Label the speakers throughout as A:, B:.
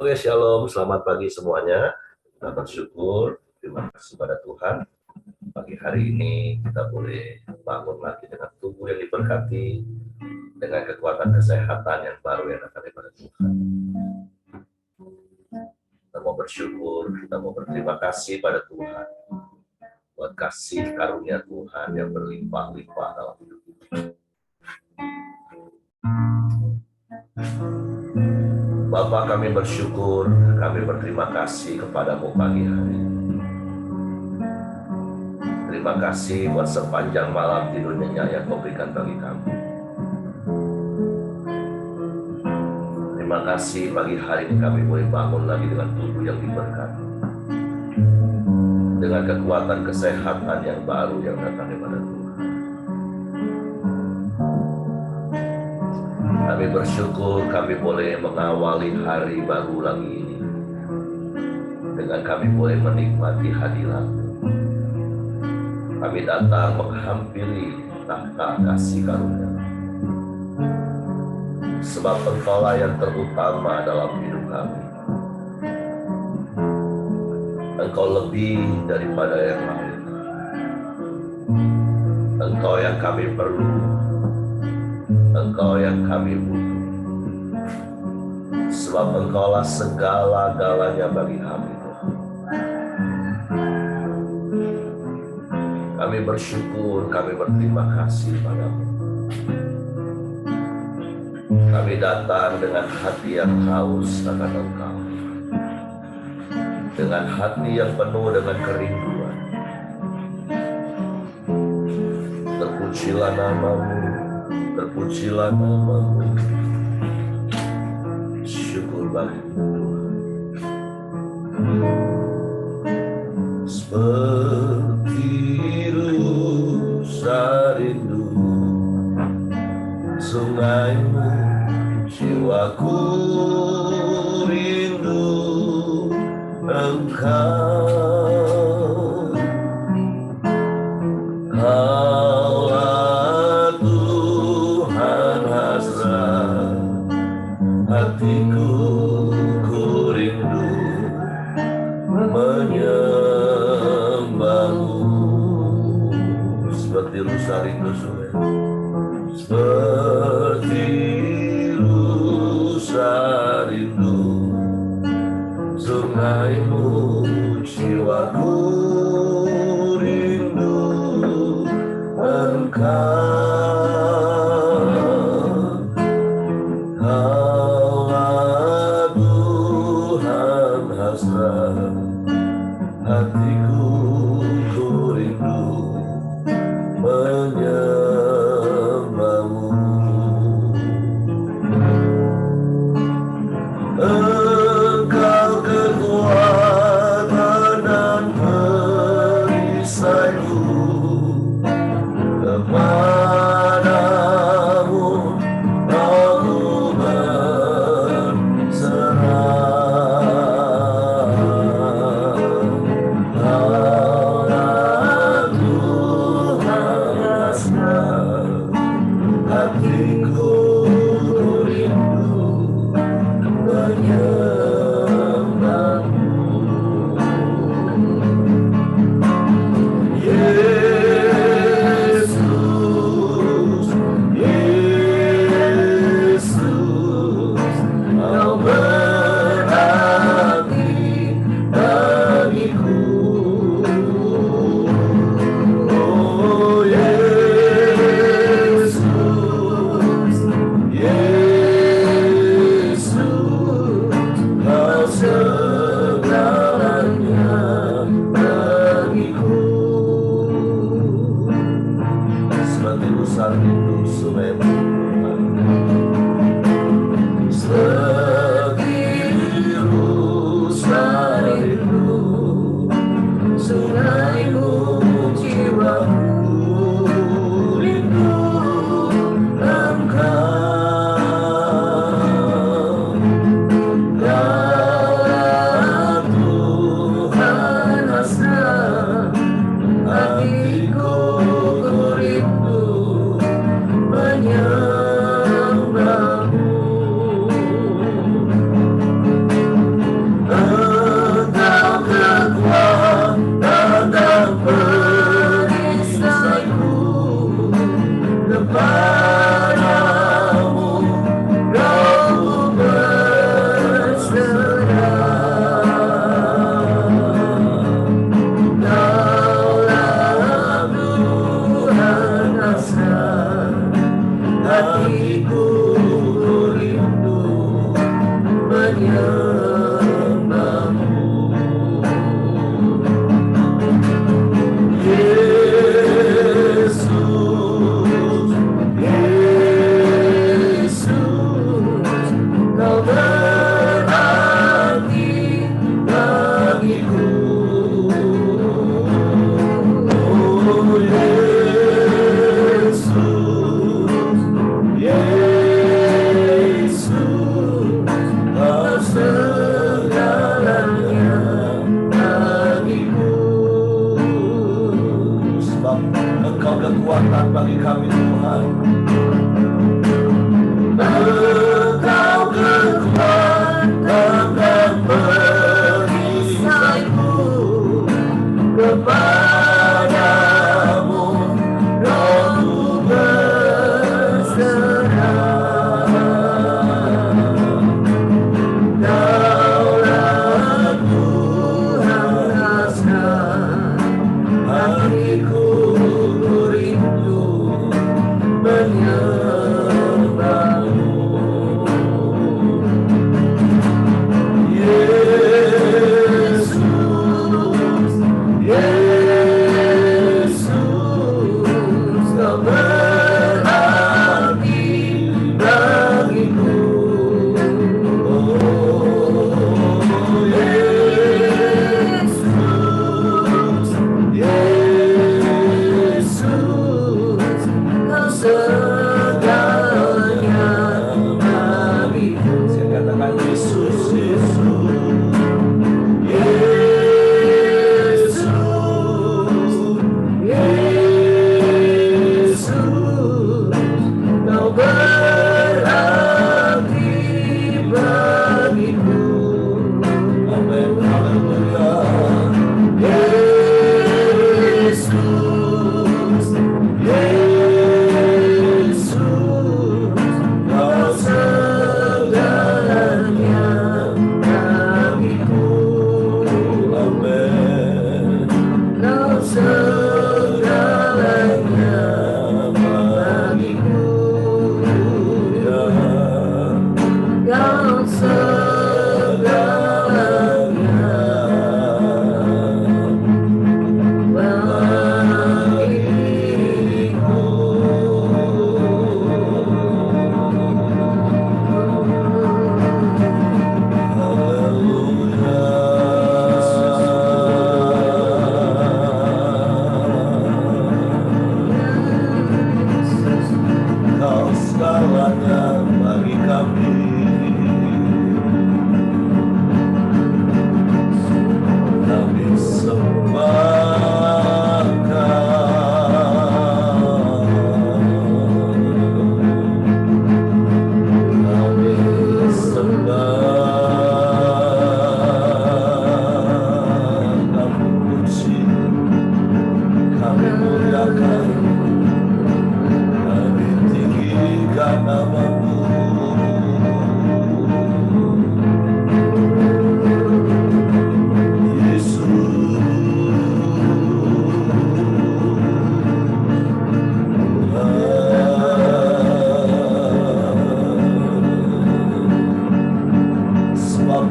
A: Oke, shalom, selamat pagi semuanya. Kita bersyukur, terima kasih pada Tuhan. Pagi hari ini kita boleh bangun lagi dengan tubuh yang diberkati, dengan kekuatan kesehatan yang baru yang datang daripada Tuhan. Kita mau bersyukur, kita mau berterima kasih pada Tuhan buat kasih karunia Tuhan yang berlimpah-limpah dalam hidup kita. Bapa, kami bersyukur, kami berterima kasih kepadamu pagi hari ini. Terima kasih buat sepanjang malam tidur nyenyak yang kau berikan bagi kami. Terima kasih pagi hari ini kami boleh bangun lagi dengan tubuh yang diberkati, dengan kekuatan kesehatan yang baru yang datang daripada Tuhan. Kami bersyukur kami boleh mengawali hari baru lagi ini dengan kami boleh menikmati hadirat-Mu. Kami datang menghampiri tahta kasih karunia, sebab Engkaulah yang terutama dalam hidup kami. Engkau lebih daripada yang lain. Engkau yang kami perlu, Engkau yang kami butuh, sebab Engkaulah segala-galanya bagi kami. Kami bersyukur, kami berterima kasih padamu. Kami datang dengan hati yang haus akan Engkau, dengan hati yang penuh dengan kerinduan. Terpujilah nama-Mu, terpujilah nama-Mu. Syukur bagi-Mu Tuhan. Seperti rusa rindu sungai-Mu, jiwaku rindu Engkau. Kaulah Tuhan hasrat hatiku, ku rindu menyembah-Mu. Seperti rusa rindu sungai, seperti rusa rindu sungai-Mu, jiwaku rindu Engkau. Kaulah Tuhan hasrat hatiku, ku rindu menyembah-Mu. Engkau kekuatan dan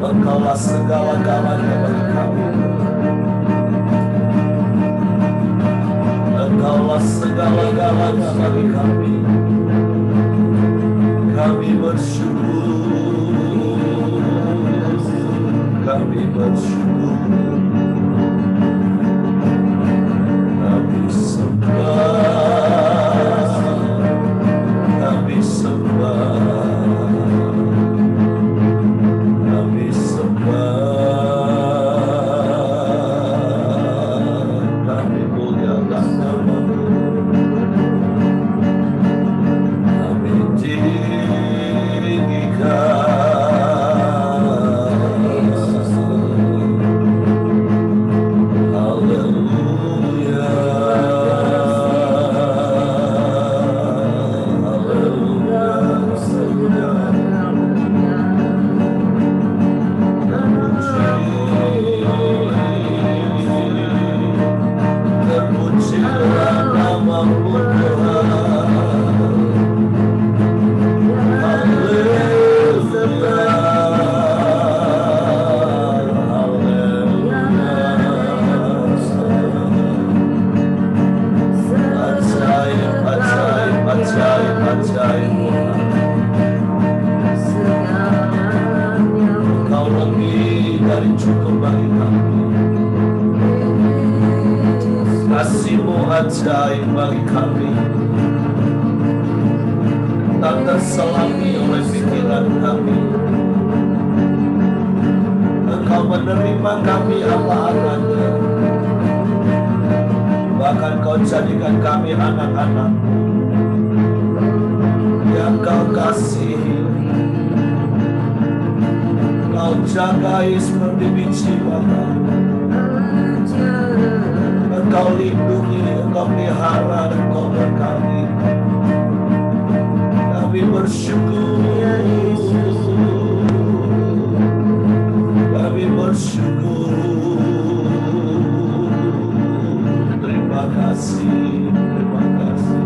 A: Engkaulah segala-galanya bagi kami. Engkaulah segala-galanya bagi kami. Kami bersyukur. Kami bersyukur. Kami sembah. Kami sembah. Kami sembah. Kami muliakan nama-Mu. Kami tinggikan. Ajaib bagi kami, tak terselami oleh pikiran kami. Engkau menerima kami apa adanya, bahkan Kau jadikan kami anak-anak-Mu yang Kau kasihi. Kau jagai seperti biji bata. Engkau lindungi, Engkau pelihara, dan Engkau berkati. Kami bersyukur. Kami bersyukur. Terima kasih, terima kasih.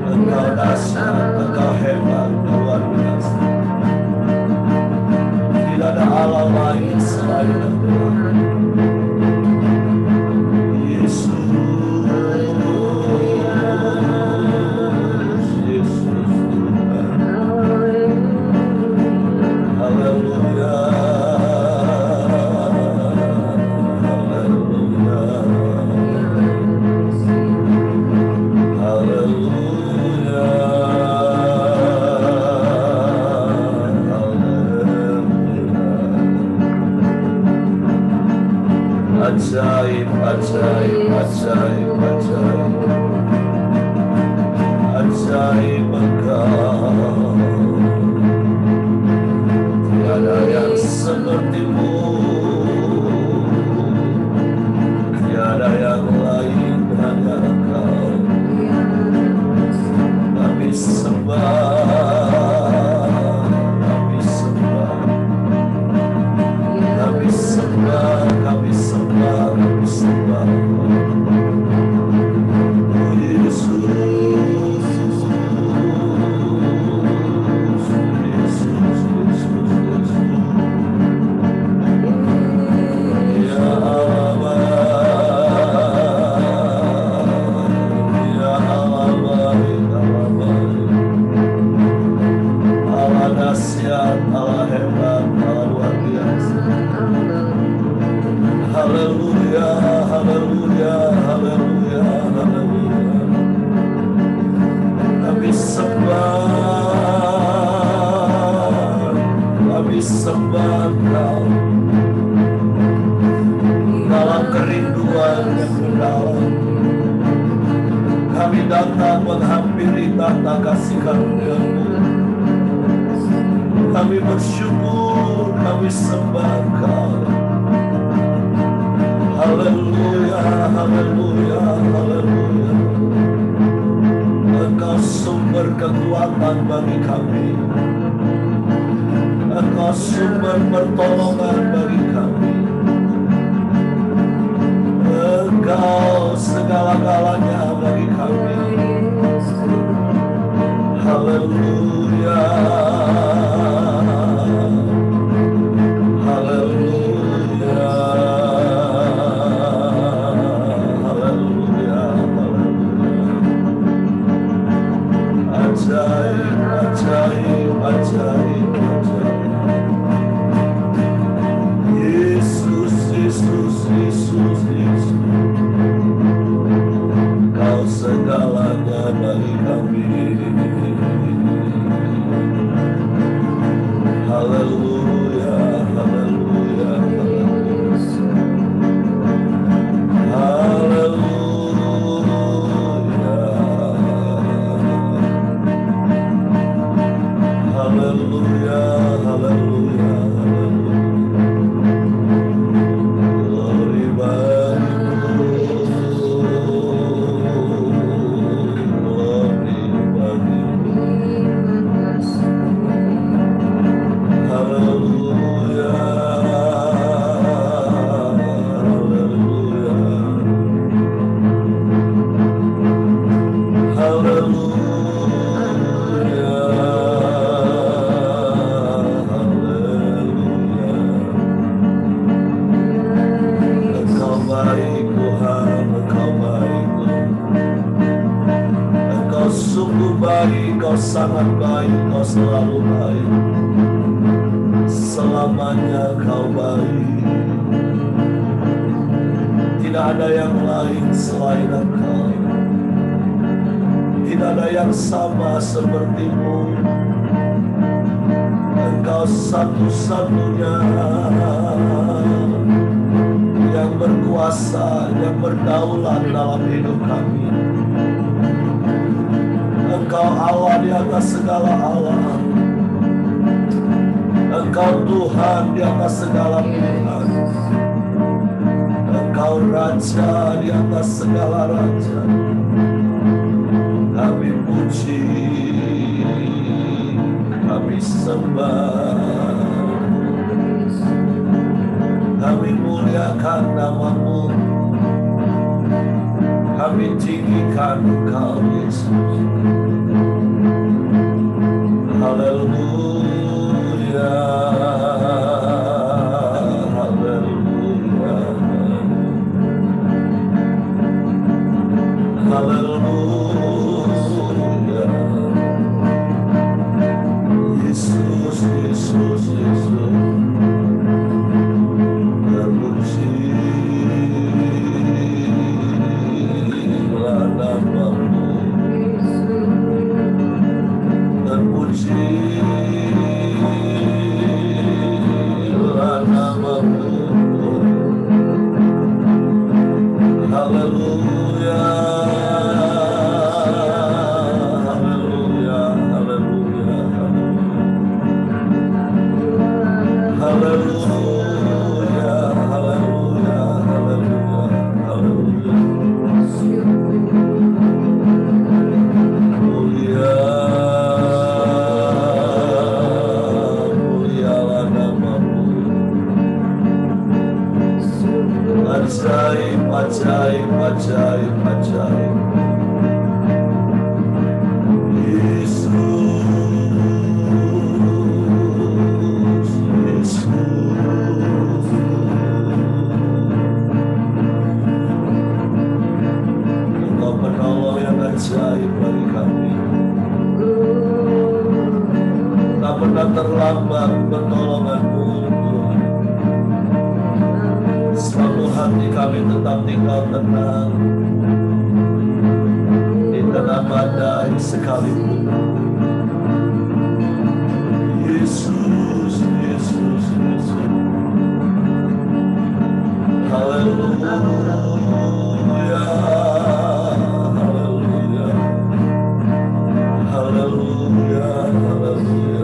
A: Engkau dahsyat, Engkau hebat, luar biasa. Tidak ada Allah lain selain Engkau. Ajaib, ajaib, ajaib, ajaib. Ajaib Engkau. Tiada yang seperti-Mu. Tiada yang lain, hanya Engkau. Kami sembah. Kami sembah. Kami sembah. Kami sembah. Kami sembah. Oh Yesus. Sembah Engkau dalam kerinduan yang mendalam. Kami datang menghampiri tahta kasih karunia-Mu. Kami bersyukur, kami sembah Engkau. Haleluya, haleluya, haleluya. Engkau sumber kekuatan bagi kami. Engkau sumber pertolongan bagi kami. Engkau segala-galanya bagi kami. Haleluya. Haleluya, haleluya, haleluya, haleluya, haleluya, glory Kau sangat baik, Kau selalu baik, selamanya Kau baik. Tidak ada yang lain selain Engkau, tidak ada yang sama seperti-Mu. Engkau satu-satunya yang berkuasa, yang berdaulat dalam hidup kami. Engkau Allah di atas segala Allah. Engkau Tuhan di atas segala Tuhan. Engkau Raja di atas segala Raja. Kami puji, kami sembah, kami muliakan nama-Mu, kami tinggikan Engkau Yesus. Haleluya, haleluya, haleluya. Yesus, Yesus, Yesus, terpujilah nama-Mu. Terpujilah nama-Mu. Haleluya, haleluya, haleluya, haleluya, haleluya, haleluya, haleluya. Ajaib, ajaib, ajaib, ajaib. Yesus, Yesus. Engkau penolong yang ajaib bagi kami. Tak pernah terlambat pertolongan-Mu, Tuhan. Selalu hati kami tetap tinggal tenang di tengah badai sekalipun. Yesus, Yesus, Yesus. Haleluya, haleluya, haleluya, haleluya, haleluya.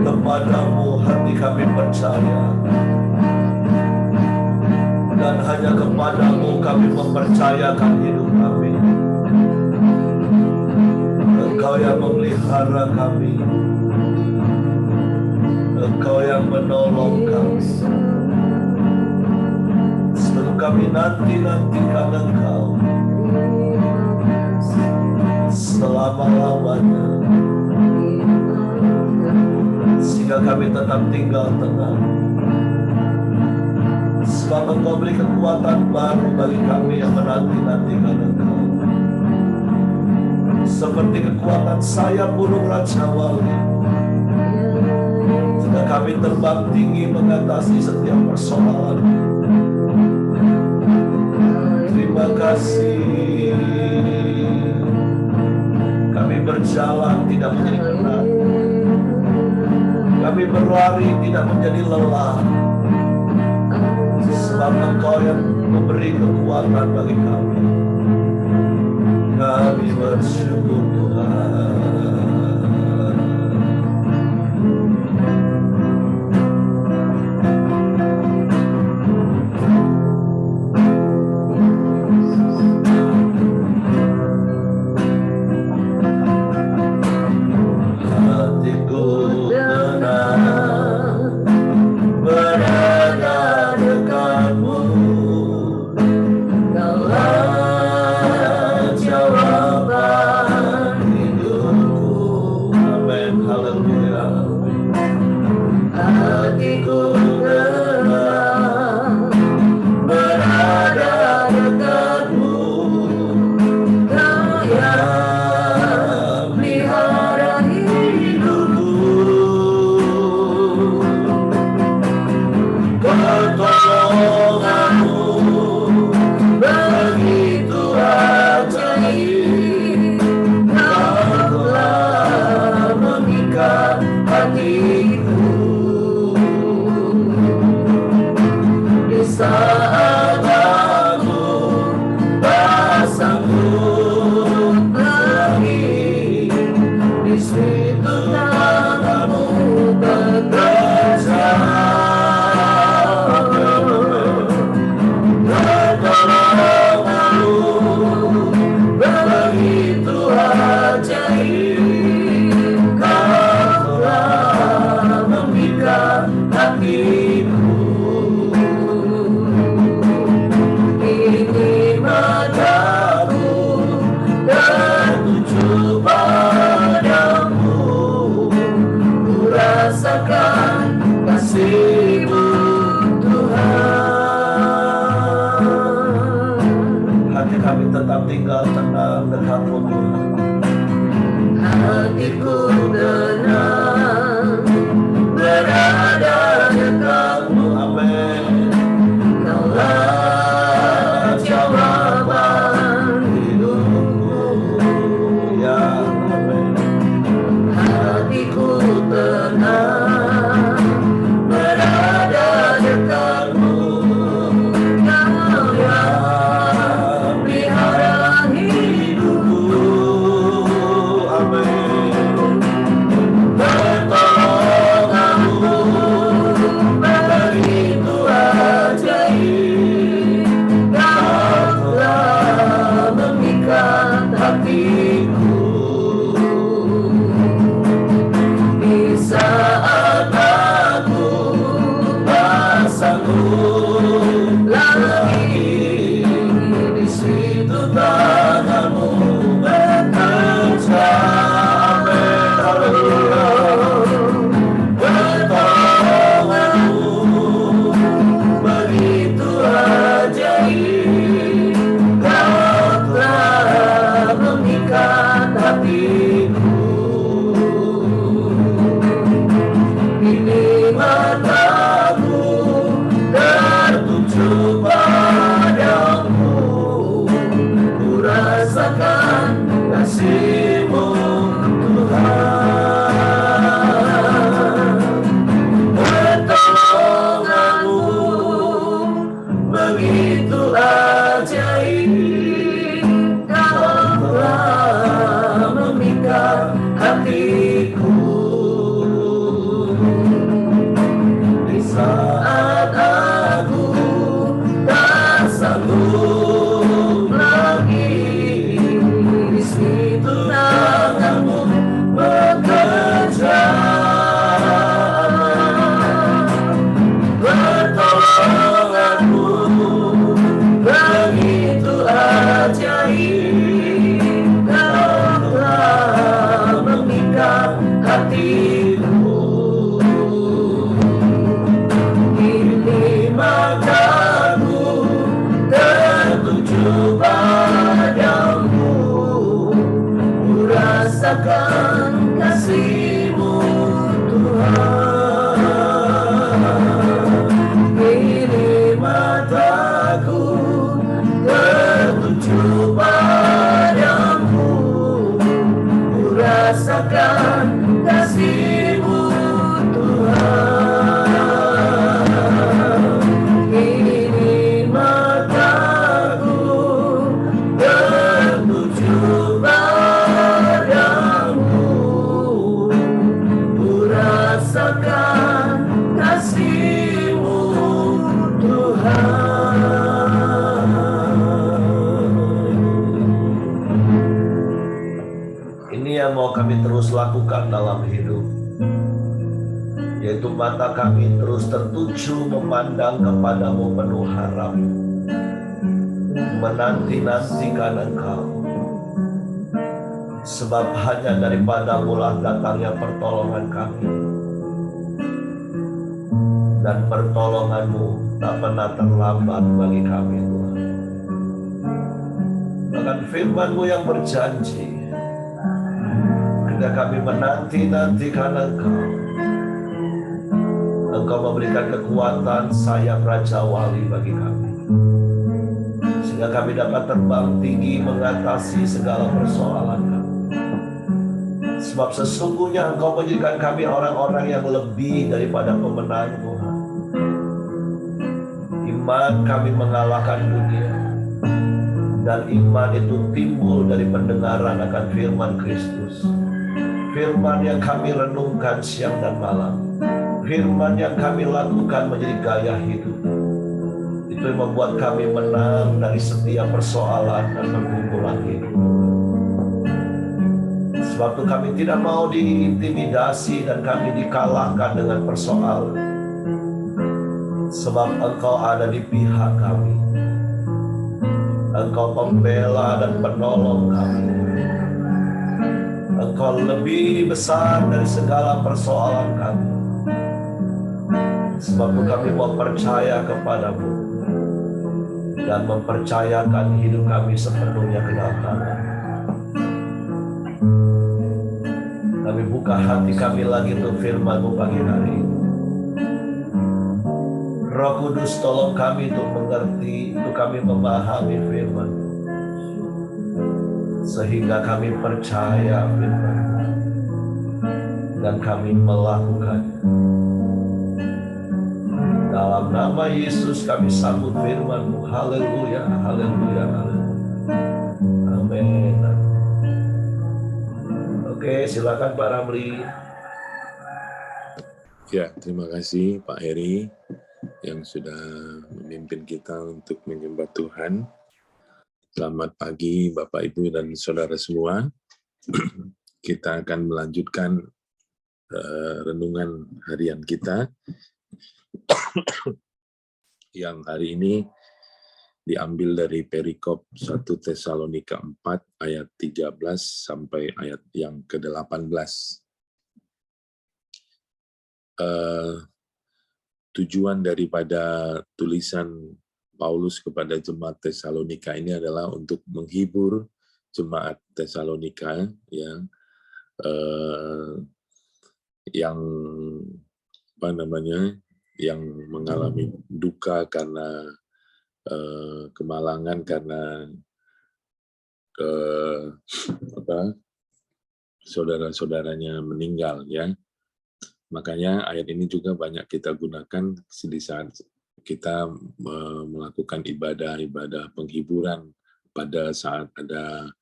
A: Kepadamu hati kami percaya, dan hanya kepadamu kami mempercayakan hidup kami. Engkau yang memelihara kami, Engkau yang menolong kami. Selalu kami nanti-nantikan Engkau selama-lamanya, sehingga kami tetap tinggal tenang. Sebab Engkau beri kekuatan baru bagi kami yang menanti-nantikan Engkau. Seperti kekuatan sayap burung Raja Wali, sehingga kami terbang tinggi mengatasi setiap persoalan. Terima kasih. Kami berjalan tidak menjadi penat. Kami berlari tidak menjadi lelah. Sebab Engkau yang memberi kekuatan bagi kami. Kami bersyukur Tuhan.
B: Ini mataku
A: yang mau kami terus lakukan dalam hidup, yaitu mata kami terus tertuju memandang kepadamu penuh harap, menanti-nantikan Engkau, sebab hanya daripadamu lah datangnya pertolongan kami, dan pertolongan-Mu tak pernah terlambat bagi kami, Tuhan. Bahkan firman-Mu yang berjanji, ketika kami menanti-nantikan Engkau, Engkau memberikan kekuatan sayap Raja Wali bagi kami, sehingga kami dapat terbang tinggi mengatasi segala persoalan kami. Sebab sesungguhnya Engkau menjadikan kami orang-orang yang lebih daripada pemenang, Tuhan. Iman kami mengalahkan dunia, dan iman itu timbul dari pendengaran akan firman Kristus. Firman yang kami renungkan siang dan malam, firman yang kami lakukan menjadi gaya hidup. Itu yang membuat kami menang dari setiap persoalan dan pergumulan hidup. Sebab itu kami tidak mau diintimidasi dan kami dikalahkan dengan persoalan. Sebab Engkau ada di pihak kami. Engkau pembela dan penolong kami. Engkau lebih besar dari segala persoalan kami. Sebab itu kami mau percaya kepadamu dan mempercayakan hidup kami sepenuhnya ke dalam tangan. Kami buka hati kami lagi untuk firman-Mu pagi hari ini. Roh Kudus tolong kami untuk mengerti, untuk kami memahami firman, sehingga kami percaya firman dan kami melakukannya. Dalam nama Yesus kami sambut firman-Mu. Haleluya, haleluya, haleluya. Amin. Oke, silakan Pak Ramli.
B: Ya, terima kasih Pak Heri yang sudah memimpin kita untuk menyembah Tuhan. Selamat pagi Bapak Ibu dan Saudara semua. Kita akan melanjutkan renungan harian kita yang hari ini diambil dari perikop 1 Tesalonika 4 ayat 13 sampai ayat yang ke-18. Tujuan daripada tulisan Paulus kepada jemaat Tesalonika ini adalah untuk menghibur jemaat Tesalonika yang yang mengalami duka karena kemalangan karena saudara-saudaranya meninggal, ya. Makanya ayat ini juga banyak kita gunakan di saat kita melakukan ibadah-ibadah penghiburan pada saat ada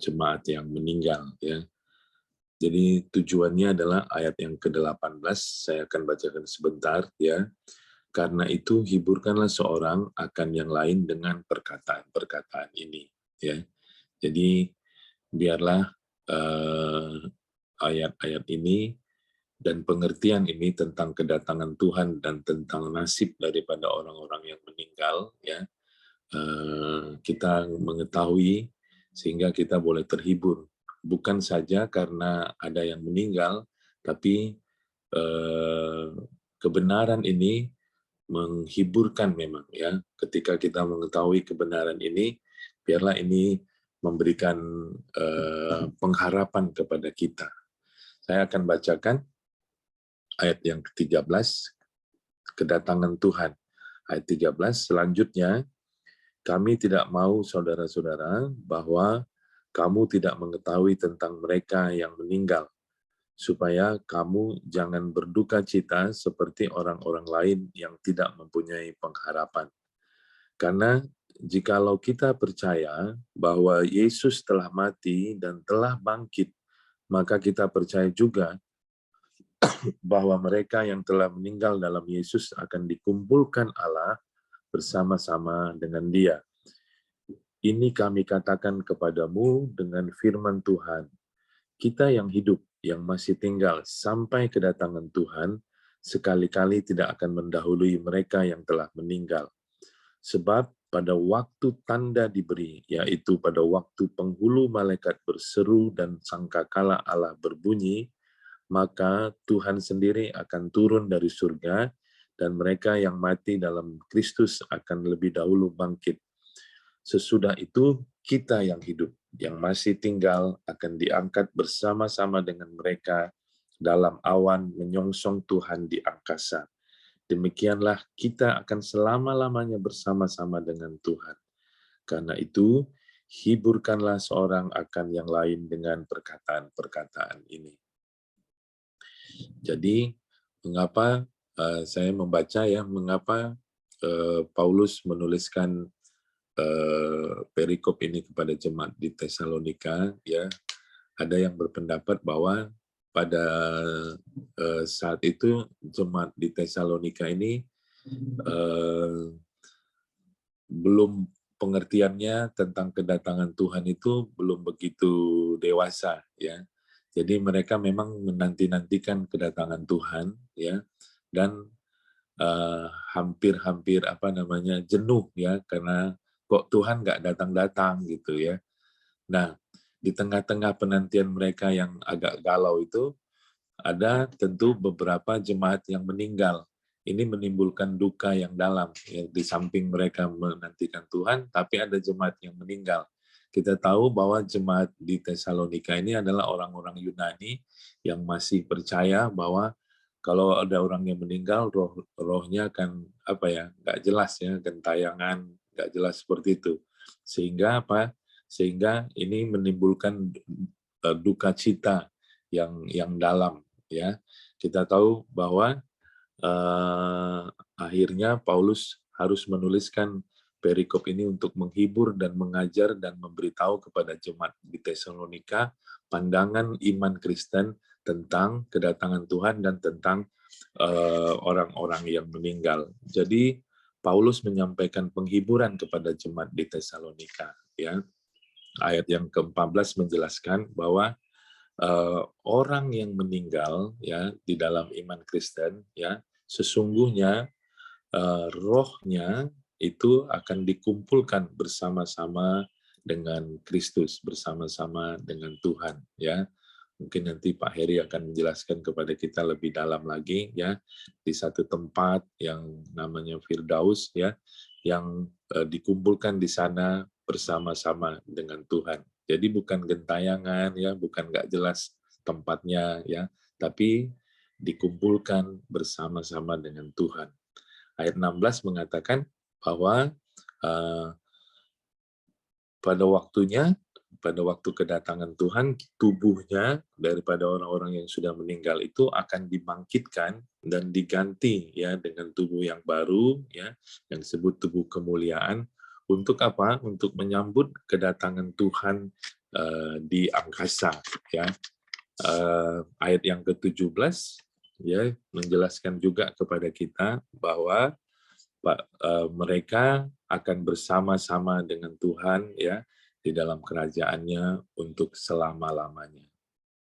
B: jemaat yang meninggal, ya. Jadi tujuannya adalah ayat yang ke-18, saya akan bacakan sebentar, ya. Karena itu hiburkanlah seorang akan yang lain dengan perkataan-perkataan ini, ya. Jadi biarlah ayat-ayat ini dan pengertian ini tentang kedatangan Tuhan dan tentang nasib daripada orang-orang yang meninggal, ya, kita mengetahui sehingga kita boleh terhibur. Bukan saja karena ada yang meninggal, tapi kebenaran ini menghiburkan memang, ya. Ketika kita mengetahui kebenaran ini, biarlah ini memberikan pengharapan kepada kita. Saya akan bacakan ayat yang ke-13, kedatangan Tuhan. Ayat 13, selanjutnya, kami tidak mau saudara-saudara bahwa kamu tidak mengetahui tentang mereka yang meninggal, supaya kamu jangan berduka cita seperti orang-orang lain yang tidak mempunyai pengharapan. Karena jikalau kita percaya bahwa Yesus telah mati dan telah bangkit, maka kita percaya juga bahwa mereka yang telah meninggal dalam Yesus akan dikumpulkan Allah bersama-sama dengan Dia. Ini kami katakan kepadamu dengan firman Tuhan. kita yang hidup, yang masih tinggal sampai kedatangan Tuhan, sekali-kali tidak akan mendahului mereka yang telah meninggal. Sebab pada waktu tanda diberi, yaitu pada waktu penghulu malaikat berseru dan sangkakala Allah berbunyi, maka Tuhan sendiri akan turun dari surga, dan mereka yang mati dalam Kristus akan lebih dahulu bangkit. Sesudah itu, kita yang hidup, yang masih tinggal, akan diangkat bersama-sama dengan mereka dalam awan menyongsong Tuhan di angkasa. Demikianlah kita akan selama-lamanya bersama-sama dengan Tuhan. Karena itu, hiburkanlah seorang akan yang lain dengan perkataan-perkataan ini. Jadi, mengapa saya membaca mengapa Paulus menuliskan perikop ini kepada jemaat di Tesalonika, ada yang berpendapat bahwa pada saat itu jemaat di Tesalonika ini belum pengertiannya tentang kedatangan Tuhan itu belum begitu dewasa, Jadi mereka memang menanti-nantikan kedatangan Tuhan, dan hampir-hampir jenuh, karena kok Tuhan nggak datang-datang gitu, Nah, di tengah-tengah penantian mereka yang agak galau itu, ada tentu beberapa jemaat yang meninggal. Ini menimbulkan duka yang dalam. Di samping mereka menantikan Tuhan, tapi ada jemaat yang meninggal. Kita tahu bahwa jemaat di Tesalonika ini adalah orang-orang Yunani yang masih percaya bahwa kalau ada orang yang meninggal, rohnya akan nggak jelas, gentayangan, nggak jelas seperti itu. Sehingga Sehingga ini menimbulkan duka cita yang dalam, Kita tahu bahwa akhirnya Paulus harus menuliskan perikop ini untuk menghibur dan mengajar dan memberitahu kepada jemaat di Tesalonika pandangan iman Kristen tentang kedatangan Tuhan dan tentang orang-orang yang meninggal. Jadi Paulus menyampaikan penghiburan kepada jemaat di Tesalonika, Ayat yang ke-14 menjelaskan bahwa orang yang meninggal di dalam iman Kristen, sesungguhnya rohnya itu akan dikumpulkan bersama-sama dengan Kristus, bersama-sama dengan Tuhan, Mungkin nanti Pak Heri akan menjelaskan kepada kita lebih dalam lagi, di satu tempat yang namanya Firdaus, yang dikumpulkan di sana bersama-sama dengan Tuhan. Jadi bukan gentayangan, bukan nggak jelas tempatnya, tapi dikumpulkan bersama-sama dengan Tuhan. Ayat 16 mengatakan bahwa pada waktu kedatangan Tuhan, tubuhnya daripada orang-orang yang sudah meninggal itu akan dibangkitkan dan diganti dengan tubuh yang baru, yang disebut tubuh kemuliaan. Untuk apa? Untuk menyambut kedatangan Tuhan di angkasa. Ayat yang ke-17 menjelaskan juga kepada kita bahwa mereka akan bersama-sama dengan Tuhan di dalam kerajaannya untuk selama-lamanya.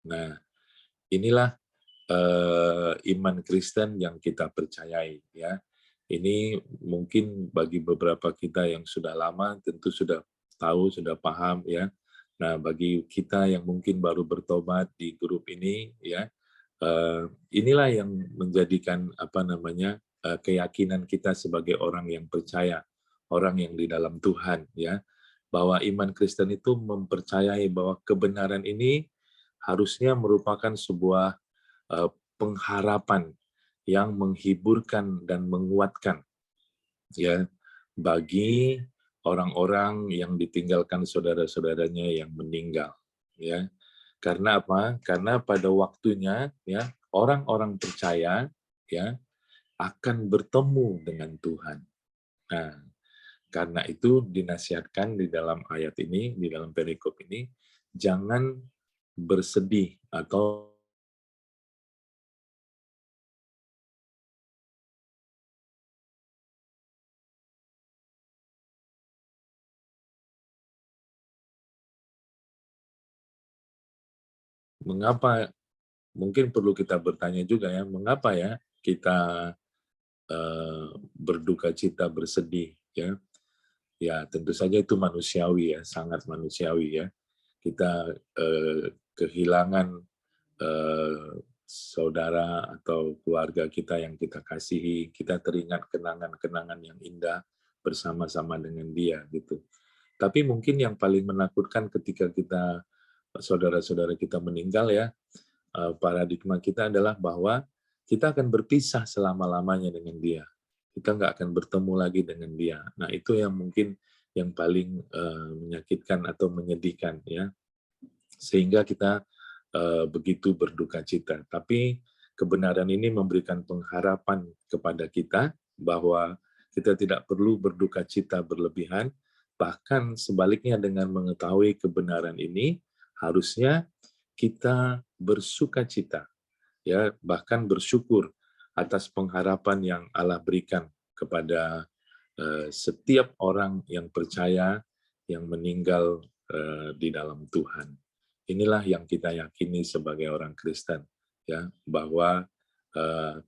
B: Nah, inilah iman Kristen yang kita percayai, Ini mungkin bagi beberapa kita yang sudah lama tentu sudah tahu, sudah paham, Nah, bagi kita yang mungkin baru bertobat di grup ini, inilah yang menjadikan keyakinan kita sebagai orang yang percaya, orang yang di dalam Tuhan, bahwa iman Kristen itu mempercayai bahwa kebenaran ini harusnya merupakan sebuah pengharapan yang menghiburkan dan menguatkan, bagi orang-orang yang ditinggalkan saudara-saudaranya yang meninggal, Karena apa? Karena pada waktunya, orang-orang percaya, akan bertemu dengan Tuhan. Nah, karena itu dinasihatkan di dalam ayat ini, di dalam perikop ini, jangan bersedih atau mengapa, mungkin perlu kita bertanya juga ya, mengapa ya kita berduka cita, bersedih ya. Ya tentu saja itu manusiawi ya, sangat manusiawi ya. Kita kehilangan saudara atau keluarga kita yang kita kasihi, kita teringat kenangan-kenangan yang indah bersama-sama dengan dia gitu. Tapi mungkin yang paling menakutkan ketika kita, saudara-saudara kita meninggal ya, paradigma kita adalah bahwa kita akan berpisah selama-lamanya dengan dia. Kita nggak akan bertemu lagi dengan dia. Nah itu yang mungkin yang paling menyakitkan atau menyedihkan ya, sehingga kita begitu berduka cita. Tapi kebenaran ini memberikan pengharapan kepada kita bahwa kita tidak perlu berduka cita berlebihan, bahkan sebaliknya dengan mengetahui kebenaran ini, harusnya kita bersuka cita, ya, bahkan bersyukur atas pengharapan yang Allah berikan kepada setiap orang yang percaya, yang meninggal di dalam Tuhan. Inilah yang kita yakini sebagai orang Kristen, ya, bahwa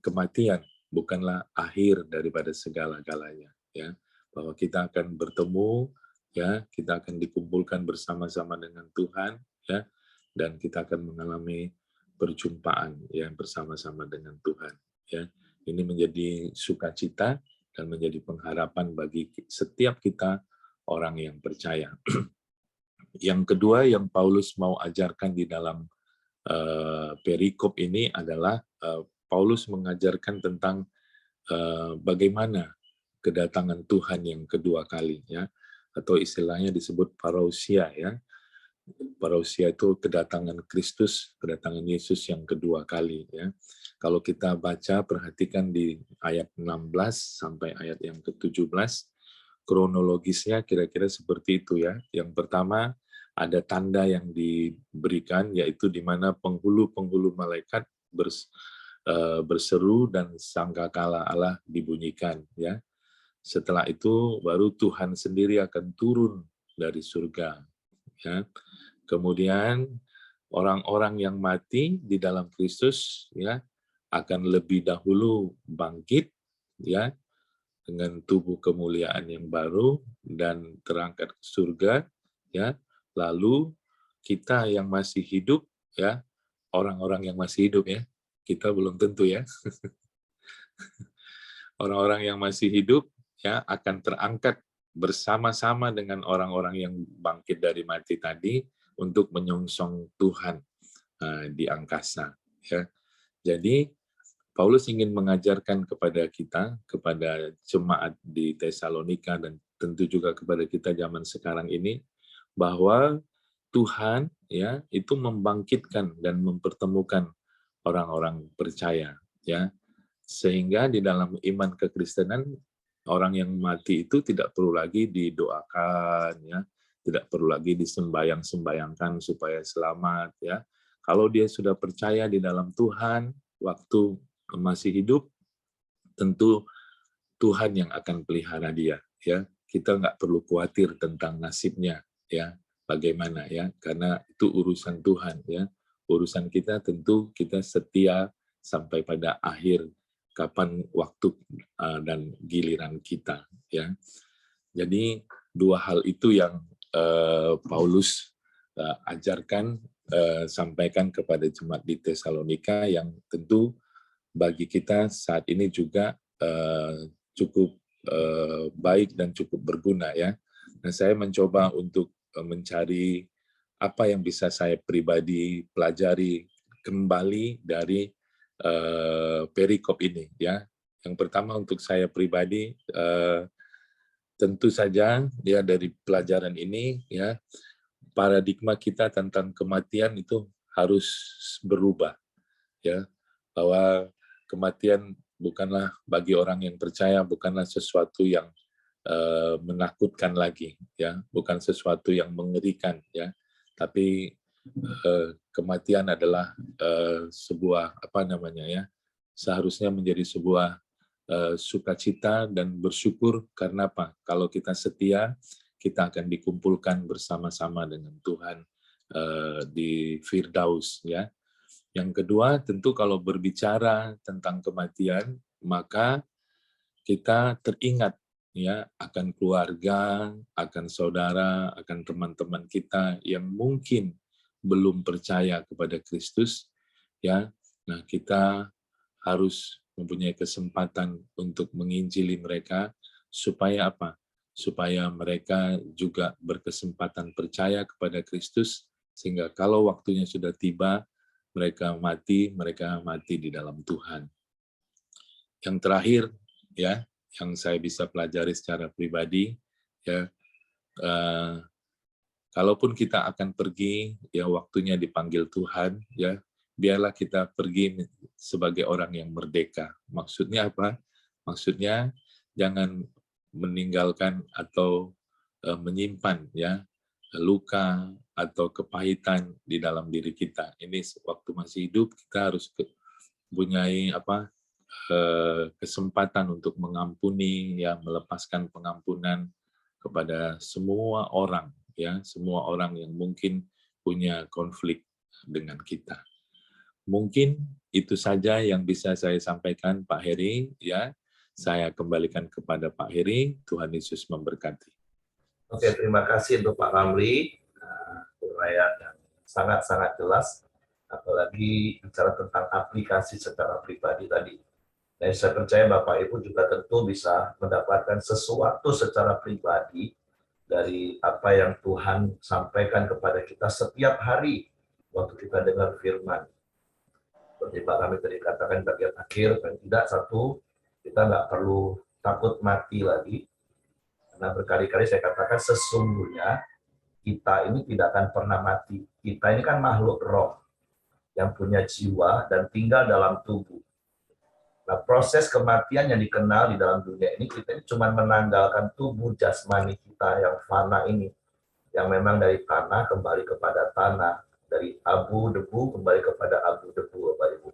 B: kematian bukanlah akhir daripada segala-galanya, ya, bahwa kita akan bertemu, ya, kita akan dikumpulkan bersama-sama dengan Tuhan, ya, dan kita akan mengalami perjumpaan yang bersama-sama dengan Tuhan, ya. Ini menjadi sukacita dan menjadi pengharapan bagi setiap kita orang yang percaya. Yang kedua yang Paulus mau ajarkan di dalam perikop ini adalah Paulus mengajarkan tentang bagaimana kedatangan Tuhan yang kedua kali, ya, atau istilahnya disebut parousia, ya. Parousia itu kedatangan Kristus, kedatangan Yesus yang kedua kali, ya. Kalau kita baca, perhatikan di ayat 16 sampai ayat yang ke-17, kronologisnya kira-kira seperti itu ya. Yang pertama, ada tanda yang diberikan, yaitu di mana penghulu-penghulu malaikat berseru dan sangkakala Allah dibunyikan, ya. Setelah itu baru Tuhan sendiri akan turun dari surga, ya. Kemudian orang-orang yang mati di dalam Kristus, ya, akan lebih dahulu bangkit, ya, dengan tubuh kemuliaan yang baru dan terangkat ke surga, ya. Lalu kita yang masih hidup, ya, orang-orang yang masih hidup, ya, kita belum tentu, ya. Orang-orang yang masih hidup, ya, akan terangkat bersama-sama dengan orang-orang yang bangkit dari mati tadi untuk menyongsong Tuhan di angkasa, ya. Jadi Paulus ingin mengajarkan kepada kita, kepada jemaat di Tesalonika dan tentu juga kepada kita zaman sekarang ini, bahwa Tuhan, ya, itu membangkitkan dan mempertemukan orang-orang percaya, ya. Sehingga di dalam iman kekristenan, orang yang mati itu tidak perlu lagi didoakan, ya, tidak perlu lagi disembayang-sembayangkan supaya selamat, ya. Kalau dia sudah percaya di dalam Tuhan waktu masih hidup, tentu Tuhan yang akan pelihara dia, ya. Kita nggak perlu khawatir tentang nasibnya, ya, bagaimana, ya, karena itu urusan Tuhan, ya. Urusan kita tentu kita setia sampai pada akhir kapan waktu dan giliran kita, ya. Jadi dua hal itu yang Paulus ajarkan, sampaikan kepada jemaat di Tesalonika, yang tentu bagi kita saat ini juga cukup baik dan cukup berguna, ya. Nah, saya mencoba untuk mencari apa yang bisa saya pribadi pelajari kembali dari perikop ini, ya. Yang pertama untuk saya pribadi, tentu saja ya dari pelajaran ini, ya, paradigma kita tentang kematian itu harus berubah, ya, bahwa kematian bukanlah bagi orang yang percaya, bukanlah sesuatu yang menakutkan lagi, ya, bukan sesuatu yang mengerikan, ya, tapi kematian adalah sebuah apa namanya, ya, seharusnya menjadi sebuah sukacita dan bersyukur. Karena apa? Kalau kita setia, kita akan dikumpulkan bersama-sama dengan Tuhan di Firdaus, ya. Yang kedua, tentu kalau berbicara tentang kematian, maka kita teringat ya akan keluarga, akan saudara, akan teman-teman kita yang mungkin belum percaya kepada Kristus, ya. Nah, kita harus mempunyai kesempatan untuk menginjili mereka supaya apa? Supaya mereka juga berkesempatan percaya kepada Kristus, sehingga kalau waktunya sudah tiba, mereka mati di dalam Tuhan. Yang terakhir, ya, yang saya bisa pelajari secara pribadi, ya, kalaupun kita akan pergi, ya waktunya dipanggil Tuhan, ya, biarlah kita pergi sebagai orang yang merdeka. Maksudnya apa? Maksudnya jangan meninggalkan atau menyimpan ya luka atau kepahitan di dalam diri kita. Ini waktu masih hidup kita harus mempunyai kesempatan untuk mengampuni, ya, melepaskan pengampunan kepada semua orang, ya, semua orang yang mungkin punya konflik dengan kita. Mungkin itu saja yang bisa saya sampaikan, Pak Heri. Ya, saya kembalikan kepada Pak Heri. Tuhan Yesus memberkati.
A: Oke, terima kasih untuk Pak Ramli, uraian yang sangat-sangat jelas, apalagi bicara tentang aplikasi secara pribadi tadi. Dan saya percaya Bapak Ibu juga tentu bisa mendapatkan sesuatu secara pribadi dari apa yang Tuhan sampaikan kepada kita setiap hari waktu kita dengar firman. Seperti Pak Ramli tadi katakan bagian akhir, dan tidak satu, kita nggak perlu takut mati lagi. Karena berkali-kali saya katakan sesungguhnya kita ini tidak akan pernah mati. Kita ini kan makhluk roh yang punya jiwa dan tinggal dalam tubuh. Nah, proses kematian yang dikenal di dalam dunia ini, kita ini cuma menanggalkan tubuh jasmani kita yang fana ini, yang memang dari tanah kembali kepada tanah, dari abu debu kembali kepada abu debu, Bapak Ibu.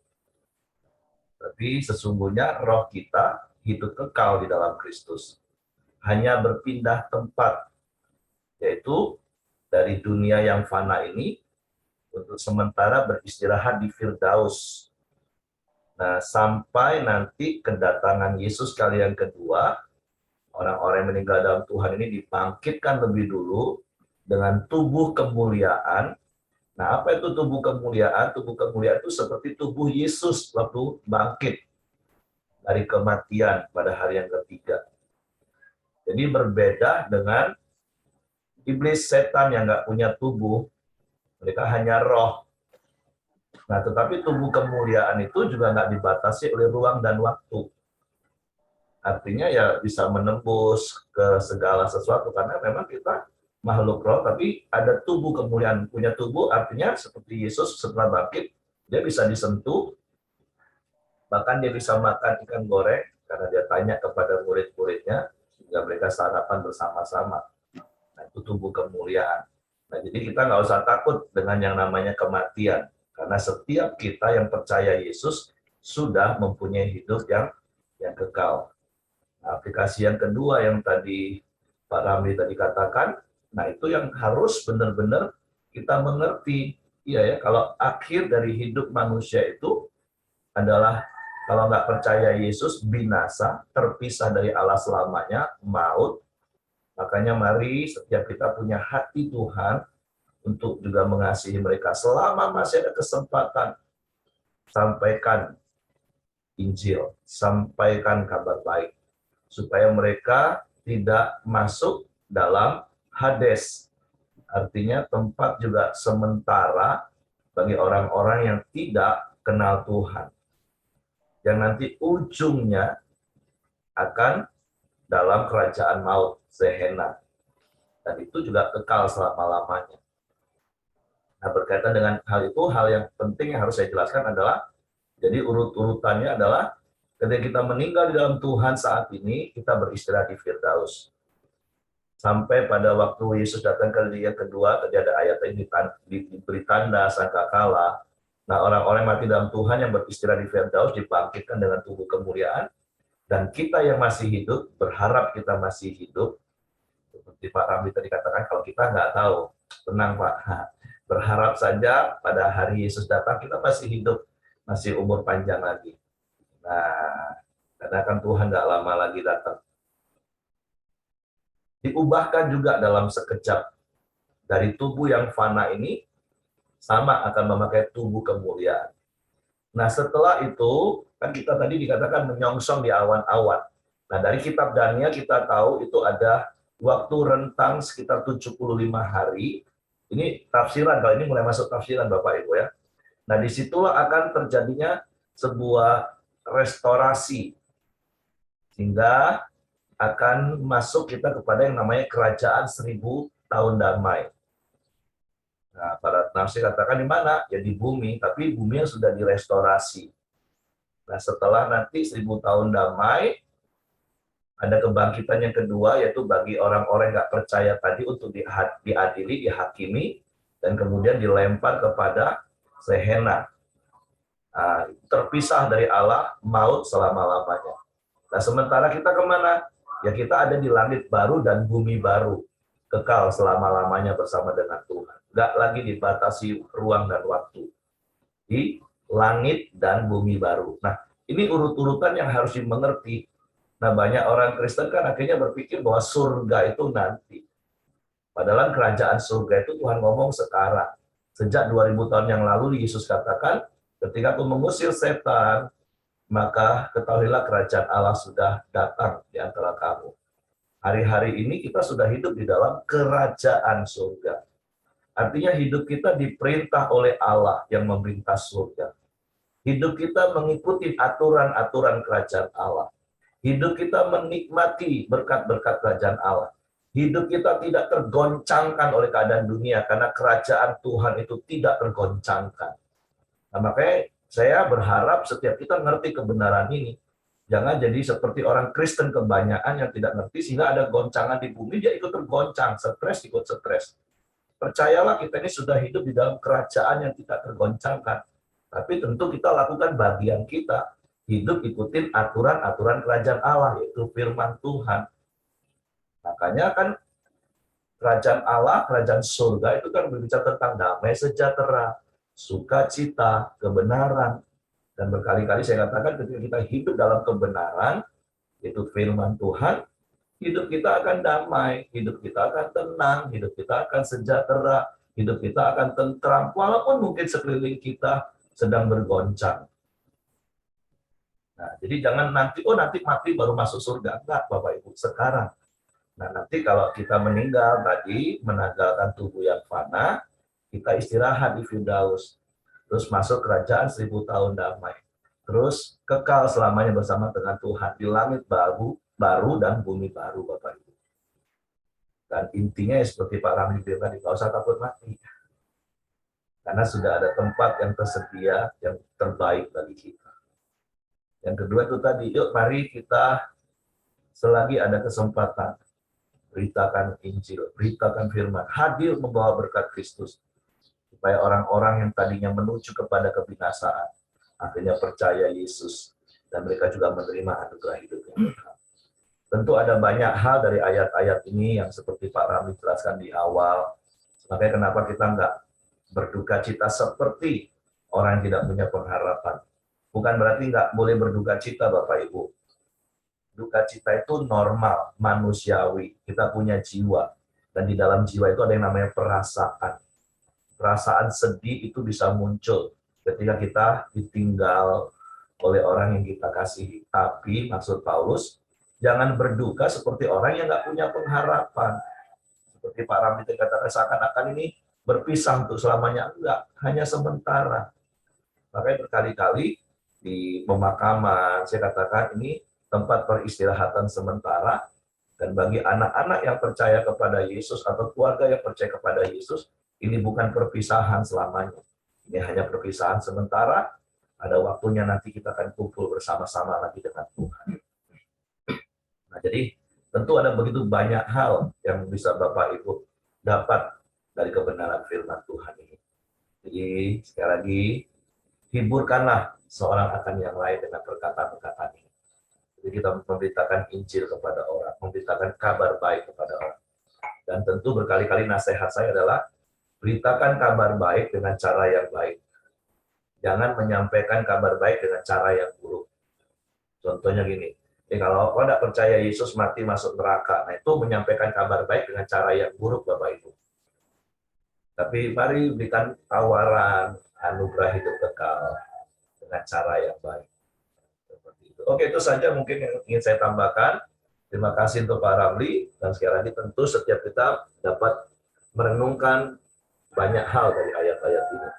A: Tapi sesungguhnya roh kita hidup kekal di dalam Kristus. Hanya berpindah tempat, yaitu dari dunia yang fana ini untuk sementara beristirahat di Firdaus. Nah, sampai nanti kedatangan Yesus kali yang kedua, orang-orang yang meninggal dalam Tuhan ini dibangkitkan lebih dulu dengan tubuh kemuliaan. Nah, apa itu tubuh kemuliaan? Tubuh kemuliaan itu seperti tubuh Yesus waktu bangkit dari kematian pada hari yang ketiga. Jadi berbeda dengan iblis, setan yang nggak punya tubuh, mereka hanya roh. Nah, tetapi tubuh kemuliaan itu juga nggak dibatasi oleh ruang dan waktu. Artinya ya bisa menembus ke segala sesuatu, karena memang kita makhluk roh, tapi ada tubuh kemuliaan. Punya tubuh artinya seperti Yesus setelah bangkit, dia bisa disentuh, bahkan dia bisa makan ikan goreng, karena dia tanya kepada murid-muridnya, sehingga mereka sarapan bersama-sama. Nah, itu tubuh kemuliaan. Nah, jadi kita nggak usah takut dengan yang namanya kematian, karena setiap kita yang percaya Yesus sudah mempunyai hidup yang kekal. Nah, aplikasi yang kedua yang tadi Pak Ramli tadi katakan, nah itu yang harus benar-benar kita mengerti. Iya ya, kalau akhir dari hidup manusia itu adalah kalau nggak percaya Yesus, binasa, terpisah dari Allah selamanya, maut. Makanya mari setiap kita punya hati Tuhan untuk juga mengasihi mereka. Selama masih ada kesempatan, sampaikan Injil, sampaikan kabar baik, supaya mereka tidak masuk dalam Hades. Artinya tempat juga sementara bagi orang-orang yang tidak kenal Tuhan, yang nanti ujungnya akan dalam kerajaan maut, Zehena. Dan itu juga kekal selama-lamanya. Nah, berkaitan dengan hal itu, hal yang penting yang harus saya jelaskan adalah, jadi urut-urutannya adalah, ketika kita meninggal di dalam Tuhan saat ini, kita beristirahat di Firdaus. Sampai pada waktu Yesus datang kali yang kedua, tadi ada ayat ini diberi tanda sangkakala. Nah, orang-orang mati dalam Tuhan yang beristirahat di Firdaus dibangkitkan dengan tubuh kemuliaan, dan kita yang masih hidup berharap kita masih hidup. Seperti Pak Ramli tadi katakan, kalau kita nggak tahu, tenang Pak, berharap saja pada hari Yesus datang kita masih hidup, masih umur panjang lagi. Nah, karena kan Tuhan nggak lama lagi datang. Diubahkan juga dalam sekejap dari tubuh yang fana ini sama akan memakai tubuh kemuliaan. Nah, setelah itu kan kita tadi dikatakan menyongsong di awan-awan. Nah, dari kitab Daniel kita tahu itu ada waktu rentang sekitar 75 hari. Ini tafsiran, kalau ini mulai masuk tafsiran Bapak Ibu ya. Nah, disitulah akan terjadinya sebuah restorasi. Sehingga akan masuk kita kepada yang namanya kerajaan 1000 tahun damai. Nah, para nafsir katakan di mana? Ya di bumi, tapi bumi yang sudah direstorasi. Nah, setelah nanti 1000 tahun damai, ada kebangkitan yang kedua, yaitu bagi orang-orang yang nggak percaya tadi untuk diadili, dihakimi, dan kemudian dilempar kepada Gehenna. Nah, terpisah dari Allah, maut selama-lamanya. Nah, sementara kita kemana? Ya kita ada di langit baru dan bumi baru. Kekal selama-lamanya bersama dengan Tuhan. Nggak lagi dibatasi ruang dan waktu. Di langit dan bumi baru. Nah, ini urut-urutan yang harus dimengerti. Nah, banyak orang Kristen kan akhirnya berpikir bahwa surga itu nanti. Padahal kerajaan surga itu Tuhan ngomong sekarang. Sejak 2000 tahun yang lalu Yesus katakan, ketika aku mengusir setan, maka ketahuilah kerajaan Allah sudah datang di antara kamu. Hari-hari ini kita sudah hidup di dalam kerajaan surga. Artinya hidup kita diperintah oleh Allah yang memerintah surga. Hidup kita mengikuti aturan-aturan kerajaan Allah. Hidup kita menikmati berkat-berkat kerajaan Allah. Hidup kita tidak tergoncangkan oleh keadaan dunia karena kerajaan Tuhan itu tidak tergoncangkan. Nah, makanya saya berharap setiap kita ngerti kebenaran ini. Jangan jadi seperti orang Kristen kebanyakan yang tidak ngerti sehingga ada goncangan di bumi, dia ikut tergoncang, stres ikut stres. Percayalah kita ini sudah hidup di dalam kerajaan yang tidak tergoncangkan. Tapi tentu kita lakukan bagian kita. Hidup ikutin aturan-aturan kerajaan Allah, yaitu firman Tuhan. Makanya kan kerajaan Allah, kerajaan surga itu kan berbicara tentang damai sejahtera, sukacita, kebenaran. Dan berkali-kali saya katakan ketika kita hidup dalam kebenaran, yaitu firman Tuhan, hidup kita akan damai, hidup kita akan tenang, hidup kita akan sejahtera, hidup kita akan tentram, walaupun mungkin sekeliling kita sedang bergoncang. Nah, jadi jangan nanti mati baru masuk surga. Enggak, Bapak Ibu, sekarang. Nah, nanti kalau kita meninggal tadi, menanggalkan tubuh yang fana, kita istirahat di Firdaus. Terus masuk kerajaan 1000 tahun damai. Terus kekal selamanya bersama dengan Tuhan di langit baru dan bumi baru, Bapak Ibu. Dan intinya ya seperti Pak Ramli bilang tadi, nggak usah takut mati. Karena sudah ada tempat yang tersedia, yang terbaik bagi kita. Yang kedua itu tadi, yuk mari kita selagi ada kesempatan, beritakan Injil, beritakan firman, hadir membawa berkat Kristus. Supaya orang-orang yang tadinya menuju kepada kebinasaan, akhirnya percaya Yesus, dan mereka juga menerima anugerah hidup yang kekal. Tentu ada banyak hal dari ayat-ayat ini yang seperti Pak Rami jelaskan di awal. Makanya kenapa kita nggak berduka cita seperti orang yang tidak punya pengharapan. Bukan berarti nggak boleh berduka cita, Bapak Ibu. Duka cita itu normal, manusiawi. Kita punya jiwa. Dan di dalam jiwa itu ada yang namanya perasaan. Perasaan sedih itu bisa muncul ketika kita ditinggal oleh orang yang kita kasihi. Tapi maksud Paulus, jangan berduka seperti orang yang nggak punya pengharapan. Seperti Pak Ramli katakan, seakan-akan ini berpisah untuk selamanya. Enggak, hanya sementara. Makanya berkali-kali di pemakaman, saya katakan ini tempat peristirahatan sementara. Dan bagi anak-anak yang percaya kepada Yesus atau keluarga yang percaya kepada Yesus, ini bukan perpisahan selamanya. Ini hanya perpisahan sementara. Ada waktunya nanti kita akan kumpul bersama-sama lagi dengan Tuhan. Nah, jadi tentu ada begitu banyak hal yang bisa Bapak Ibu dapat dari kebenaran firman Tuhan ini. Jadi sekali lagi, hiburkanlah seorang akan yang lain dengan perkataan-perkataan ini. Jadi kita memberitakan Injil kepada orang, memberitakan kabar baik kepada orang. Dan tentu berkali-kali nasihat saya adalah beritakan kabar baik dengan cara yang baik. Jangan menyampaikan kabar baik dengan cara yang buruk. Contohnya gini, kalau kau tidak percaya Yesus mati masuk neraka, nah itu menyampaikan kabar baik dengan cara yang buruk, Bapak Ibu. Tapi mari berikan tawaran anugerah hidup kekal dengan cara yang baik. Oke, itu saja mungkin yang ingin saya tambahkan. Terima kasih untuk Pak Ramli, dan sekali lagi tentu setiap kita dapat merenungkan banyak hal dari ayat-ayat ini.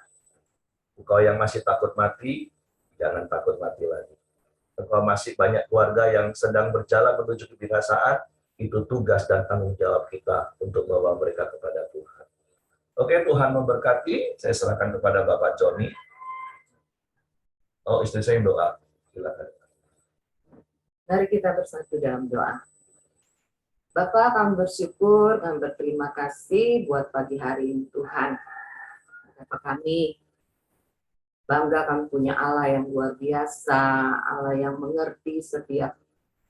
A: Engkau yang masih takut mati, jangan takut mati lagi. Engkau masih banyak keluarga yang sedang berjalan menuju kebinasaan, itu tugas dan tanggung jawab kita untuk membawa mereka kepada Tuhan. Oke, Tuhan memberkati. Saya serahkan kepada Bapak Joni. Oh, istri saya yang doa. Silakan.
C: Mari kita bersatu dalam doa. Bapa, kami bersyukur dan berterima kasih buat pagi hari ini Tuhan. Bapa kami bangga kami punya Allah yang luar biasa, Allah yang mengerti setiap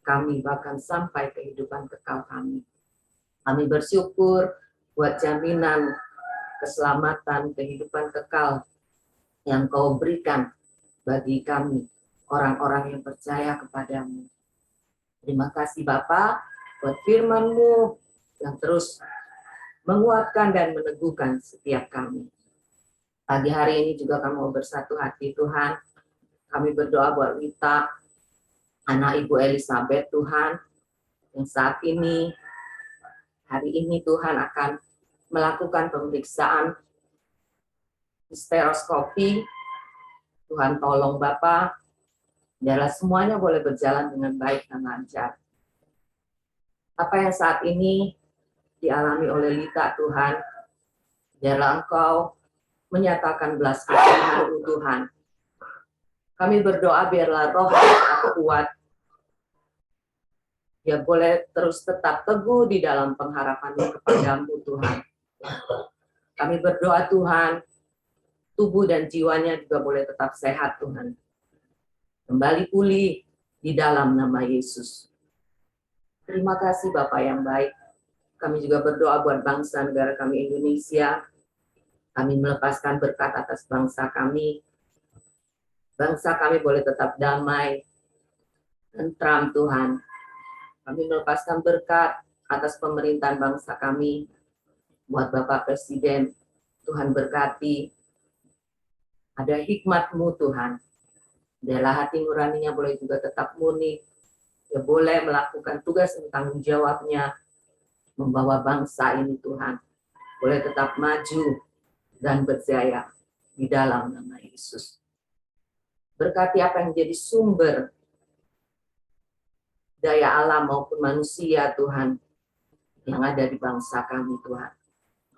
C: kami bahkan sampai kehidupan kekal kami. Kami bersyukur buat jaminan keselamatan, kehidupan kekal yang Kau berikan bagi kami, orang-orang yang percaya kepadamu. Terima kasih Bapa buat firman-Mu yang terus menguatkan dan meneguhkan setiap kami. Pagi hari ini juga kami mau bersatu hati Tuhan. Kami berdoa buat Wita, anak Ibu Elizabeth Tuhan, yang saat ini, hari ini Tuhan akan melakukan pemeriksaan stereoskopi. Tuhan tolong Bapa, biarlah semuanya boleh berjalan dengan baik dan lancar. Apa yang saat ini dialami oleh Lita Tuhan, biarlah Engkau menyatakan belas kasihan Tuhan. Kami berdoa biarlah roh yang kuat, dia boleh terus tetap teguh di dalam pengharapannya kepadamu Tuhan. Kami berdoa Tuhan, tubuh dan jiwanya juga boleh tetap sehat Tuhan. Kembali pulih di dalam nama Yesus. Terima kasih Bapak yang baik. Kami juga berdoa buat bangsa negara kami Indonesia. Kami melepaskan berkat atas bangsa kami. Bangsa kami boleh tetap damai, tentram Tuhan. Kami melepaskan berkat atas pemerintahan bangsa kami. Buat Bapak Presiden, Tuhan berkati. Ada hikmat-Mu Tuhan. Biarlah hati nuraninya boleh juga tetap murni. Dia boleh melakukan tugas dan tanggung jawabnya, membawa bangsa ini Tuhan. Boleh tetap maju dan berjaya di dalam nama Yesus. Berkati apa yang menjadi sumber daya alam maupun manusia Tuhan, yang ada di bangsa kami Tuhan.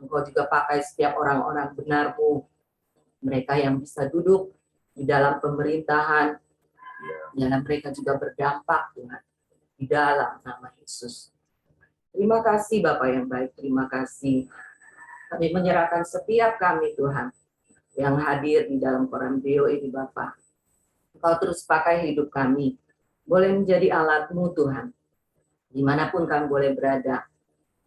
C: Engkau juga pakai setiap orang-orang benar-Mu, mereka yang bisa duduk di dalam pemerintahan, biarlah mereka juga berdampak Tuhan, di dalam nama Yesus. Terima kasih Bapak yang baik, terima kasih. Kami menyerahkan setiap kami Tuhan, yang hadir di dalam koran Beo ini Bapak. Engkau terus pakai hidup kami, boleh menjadi alat-Mu Tuhan, dimanapun kami boleh berada.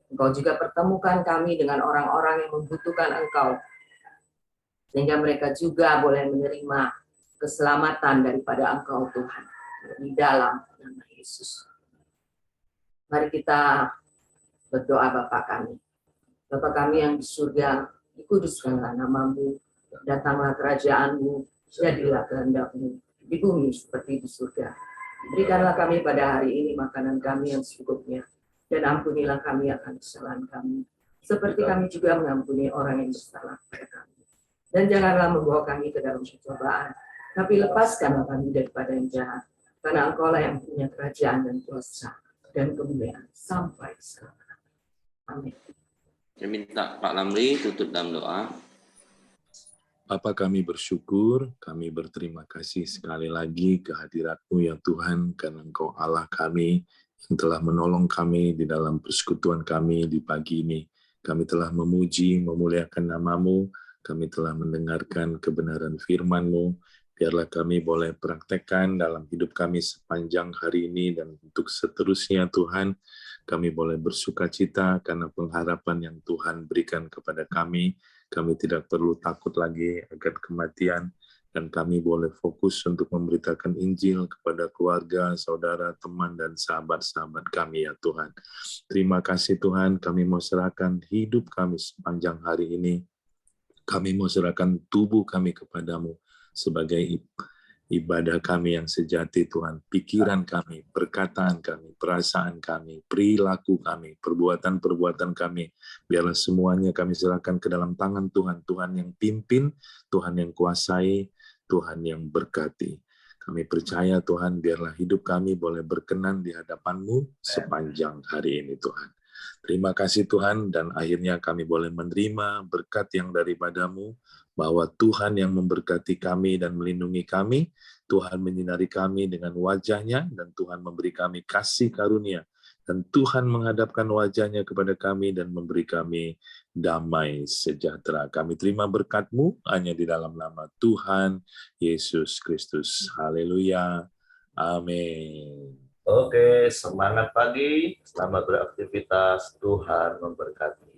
C: Engkau juga pertemukan kami dengan orang-orang yang membutuhkan Engkau, sehingga mereka juga boleh menerima keselamatan daripada Engkau Tuhan, di dalam nama Yesus. Mari kita berdoa Bapa kami. Bapa kami yang di surga, dikuduskanlah nama-Mu, datanglah kerajaan-Mu, jadilah kehendak-Mu, di bumi seperti di surga. Berikanlah kami pada hari ini makanan kami yang secukupnya, dan ampunilah kami akan kesalahan kami, seperti kami juga mengampuni orang yang bersalah kepada kami. Dan janganlah membawa kami ke dalam pencobaan, tapi lepaskanlah kami daripada yang jahat, karena Engkau-lah yang punya kerajaan dan kuasa dan kemuliaan sampai selamanya. Amin.
D: Saya minta Pak Lamri tutup dalam doa.
B: Bapa, kami bersyukur, kami berterima kasih sekali lagi kehadirat-Mu ya Tuhan, karena Engkau Allah kami yang telah menolong kami di dalam persekutuan kami di pagi ini. Kami telah memuji, memuliakan nama-Mu, kami telah mendengarkan kebenaran firman-Mu. Biarlah kami boleh praktekkan dalam hidup kami sepanjang hari ini dan untuk seterusnya Tuhan. Kami boleh bersuka cita karena pengharapan yang Tuhan berikan kepada kami. Kami tidak perlu takut lagi akan kematian, dan kami boleh fokus untuk memberitakan Injil kepada keluarga, saudara, teman, dan sahabat-sahabat kami ya Tuhan. Terima kasih Tuhan, kami mau serahkan hidup kami sepanjang hari ini. Kami mau serahkan tubuh kami kepadamu sebagai ibadah kami yang sejati Tuhan. Pikiran kami, perkataan kami, perasaan kami, perilaku kami, perbuatan-perbuatan kami, biarlah semuanya kami serahkan ke dalam tangan Tuhan. Tuhan yang pimpin, Tuhan yang kuasai, Tuhan yang berkati. Kami percaya Tuhan, biarlah hidup kami boleh berkenan di hadapan-Mu sepanjang hari ini Tuhan. Terima kasih Tuhan, dan akhirnya kami boleh menerima berkat yang daripada-Mu, bahwa Tuhan yang memberkati kami dan melindungi kami, Tuhan menyinari kami dengan wajah-Nya, dan Tuhan memberi kami kasih karunia, dan Tuhan menghadapkan wajah-Nya kepada kami dan memberi kami damai sejahtera. Kami terima berkat-Mu hanya di dalam nama Tuhan Yesus Kristus. Haleluya. Amin.
A: Oke, semangat pagi, selamat beraktivitas, Tuhan memberkati.